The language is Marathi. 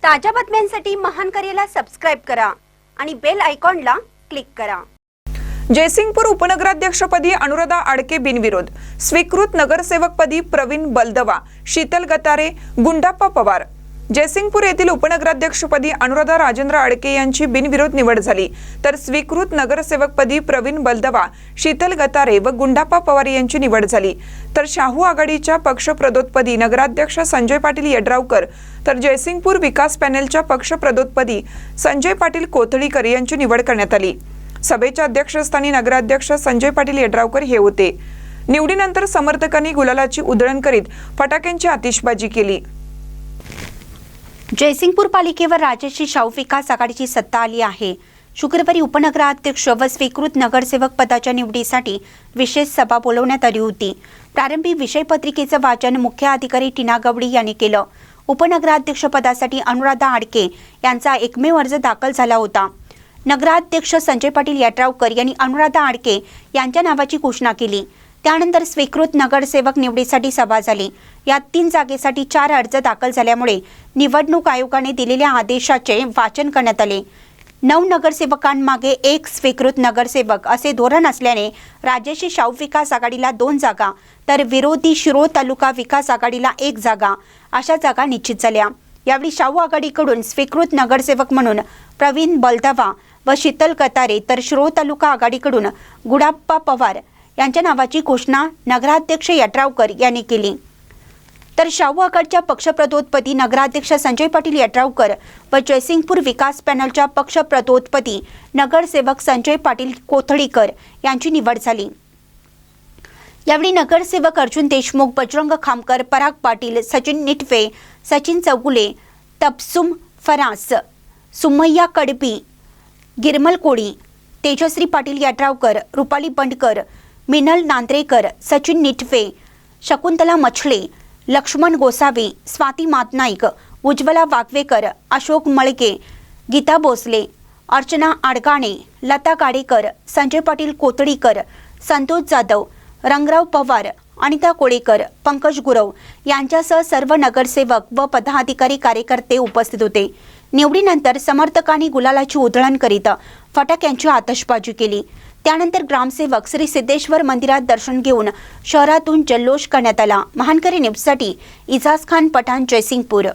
ताज्या बातम्यांसाठी महान करेला सबस्क्राइब करा आणि बेल आयकॉनला क्लिक करा। जयसिंगपूर उपनगराध्यक्षपदी अनुराधा आडके बिनविरोध, स्वीकृत नगरसेवकपदी प्रवीण बलदवा, शीतल गतारे, गुंडाप्पा पवार। जयसिंगपूर येथील उपनगराध्यक्षपदी अनुराधा राजेंद्र आडके यांची बिनविरोध निवड झाली, तर स्वीकृत नगरसेवकपदी प्रवीण बलदवा, शीतल गतारे व गुंडाप्पा पवार यांची निवड झाली। तर शाहू आघाडीच्या पक्षप्रदोतपदी नगराध्यक्ष संजय पाटील यड्रावकर, तर जयसिंगपूर विकास पॅनेलच्या पक्षप्रदोतपदी संजय पाटील कोथळीकर यांची निवड करण्यात आली। सभेच्या अध्यक्षस्थानी नगराध्यक्ष संजय पाटील यड्रावकर हे होते। निवडीनंतर समर्थकांनी गुलालाची उधळण करीत फटाक्यांची आतिषबाजी केली। जयसिंगपूर पालिकेवर राजश्री शाहू विकास आघाडीची सत्ता आली आहे। शुक्रवारी उपनगराध्यक्ष व स्वीकृत नगरसेवक पदाच्या निवडीसाठी विशेष सभा बोलवण्यात आली होती। प्रारंभी विषय पत्रिकेचं वाचन मुख्य अधिकारी टीना गवडी यांनी केलं। उपनगराध्यक्ष पदासाठी अनुराधा आडके यांचा एकमेव अर्ज दाखल झाला होता। नगराध्यक्ष संजय पाटील यड्रावकर यांनी अनुराधा आडके यांच्या नावाची घोषणा केली। त्यानंतर स्वीकृत नगरसेवक निवडीसाठी सभा झाली। या 3 जागेसाठी 4 अर्ज दाखल झाल्यामुळे निवडणूक आयोगाने दिलेल्या आदेशाचे वाचन करण्यात आले। 9 नगरसेवकांमागे 1 स्वीकृत नगरसेवक असे धोरण असल्याने राजश्री शाहू विकास आघाडीला 2 जागा, तर विरोधी शिरोळ तालुका विकास आघाडीला 1 जागा अशा जागा निश्चित झाल्या। यावेळी शाहू आघाडीकडून स्वीकृत नगरसेवक म्हणून प्रवीण बलदवा व शीतल गतारे, तर शिरोळ तालुका आघाडीकडून गुंडाप्पा पवार यांच्या नावाची घोषणा नगराध्यक्ष यड्रावकर यांनी केली। तर शाहू आघाडीच्या पक्षप्रदोतपदी नगराध्यक्ष संजय पाटील यड्रावकर व जयसिंगपूर विकास पॅनलच्या पक्षप्रदोतपदी नगरसेवक संजय पाटील कोथळीकर यांची निवड झाली। यावेळी नगरसेवक अर्जुन देशमुख, बजरंग खामकर, पराग पाटील, सचिन निटवे, सचिन चौगुले, तबसुम फरास, सुमय्या कडपी, गिरमल कोळी, तेजश्री पाटील यड्रावकर, रुपाली बंडकर, मिनल नांद्रेकर, सचिन निटवे, शकुंतला मछले, लक्ष्मण गोसावी, स्वाती मातनाईक, उज्ज्वला वागवेकर, अशोक मळके, गीता भोसले, अर्चना आडगाणे, लता गाडेकर, संजय पाटील कोथळीकर, संतोष जाधव, रंगराव पवार, अनिता कोळेकर, पंकज गुरव यांच्यासह सर्व नगरसेवक व पदाधिकारी कार्यकर्ते उपस्थित होते। निवडीनंतर समर्थकांनी गुलालाची उधळण करीत फटाक्यांची आतषबाजी केली। त्यानंतर ग्रामसेवक श्री सिद्धेश्वर मंदिरात दर्शन घेऊन शहरातून जल्लोष करण्यात आला। महानकरी न्यूजसाठी इजाज खान पठाण, जयसिंगपूर।